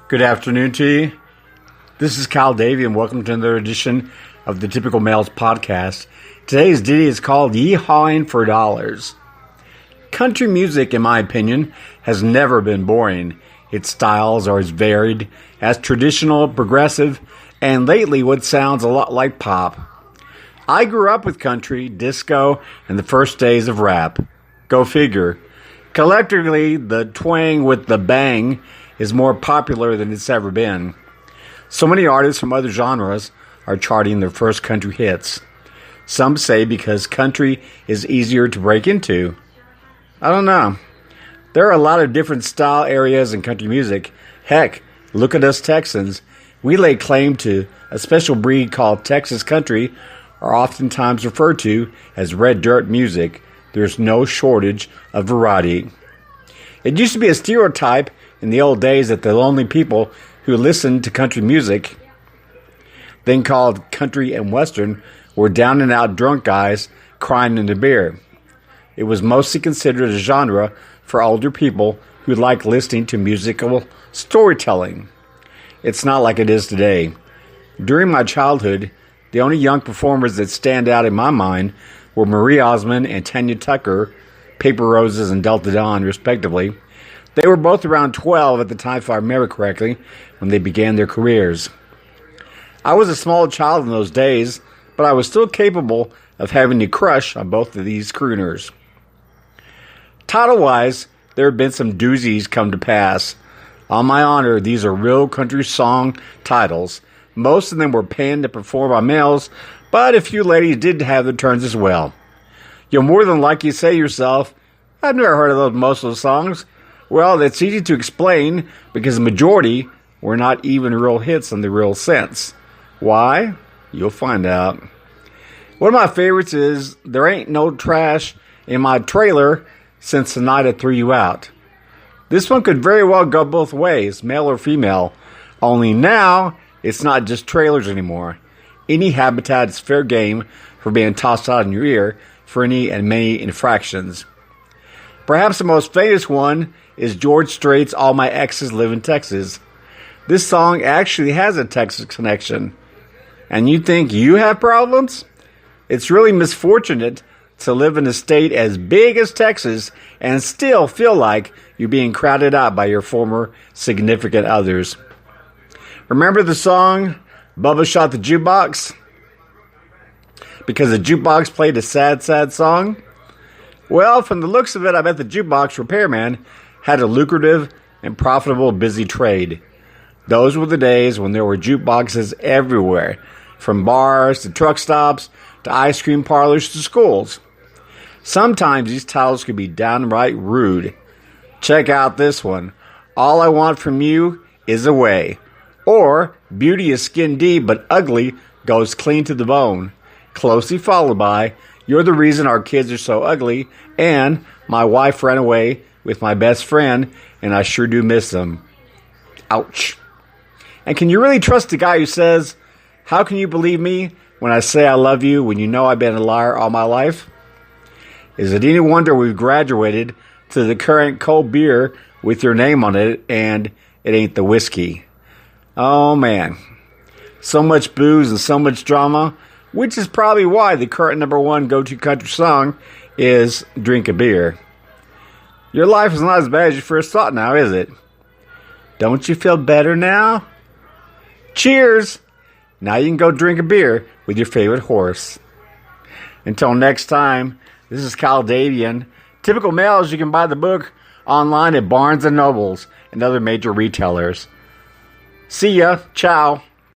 Good afternoon to you. This is Cal Davey, and welcome to another edition of the Typical Males podcast. Today's ditty is called Ye Hawing for Dollars. Country music, in my opinion, has never been boring. Its styles are as varied as traditional, progressive, and lately what sounds a lot like pop. I grew up with country, disco, and the first days of rap. Go figure. Collectively, the twang with the bang is more popular than it's ever been. So many artists from other genres are charting their first country hits. Some say because country is easier to break into. I don't know. There are a lot of different style areas in country music. Heck, look at us Texans. We lay claim to a special breed called Texas country, are oftentimes referred to as red dirt music. There's no shortage of variety. It used to be a stereotype in the old days that the lonely people who listened to country music, then called country and western, were down and out drunk guys crying into beer. It was mostly considered a genre for older people who liked listening to musical storytelling. It's not like it is today. During my childhood, the only young performers that stand out in my mind were Marie Osmond and Tanya Tucker, Paper Roses and Delta Dawn, respectively. They were both around 12 at the time, if I remember correctly, when they began their careers. I was a small child in those days, but I was still capable of having a crush on both of these crooners. Title-wise, there have been some doozies come to pass. On my honor, these are real country song titles. Most of them were panned to perform by males, but a few ladies did have their turns as well. You'll more than likely say to yourself, I've never heard of most of those songs. Well, that's easy to explain because the majority were not even real hits in the real sense. Why? You'll find out. One of my favorites is There Ain't No Trash in My Trailer Since the Night I Threw You Out. This one could very well go both ways, male or female. Only now, it's not just trailers anymore. Any habitat is fair game for being tossed out in your ear for any and many infractions. Perhaps the most famous one is George Strait's All My Exes Live in Texas. This song actually has a Texas connection. And you think you have problems? It's really misfortunate to live in a state as big as Texas and still feel like you're being crowded out by your former significant others. Remember the song, Bubba Shot the Jukebox? Because the jukebox played a sad, sad song? Well, from the looks of it, I bet the jukebox repairman had a lucrative and profitable busy trade. Those were the days when there were jukeboxes everywhere, from bars to truck stops to ice cream parlors to schools. Sometimes these titles could be downright rude. Check out this one, All I Want From You Is Away. Or, Beauty is Skin Deep but Ugly Goes Clean to the Bone. Closely followed by, You're the Reason Our Kids Are So Ugly, and My Wife Ran Away with My Best Friend, and I Sure Do Miss Them. Ouch. And can you really trust the guy who says, how can you believe me when I say I love you when you know I've been a liar all my life? Is it any wonder we've graduated to the current cold beer with your name on it, and it ain't the whiskey? Oh man. So much booze and so much drama, which is probably why the current number one go-to country song is Drink a Beer. Your life is not as bad as you first thought now, is it? Don't you feel better now? Cheers! Now you can go drink a beer with your favorite horse. Until next time, this is Cal Davian. Typical Males, you can buy the book online at Barnes & Nobles and other major retailers. See ya. Ciao.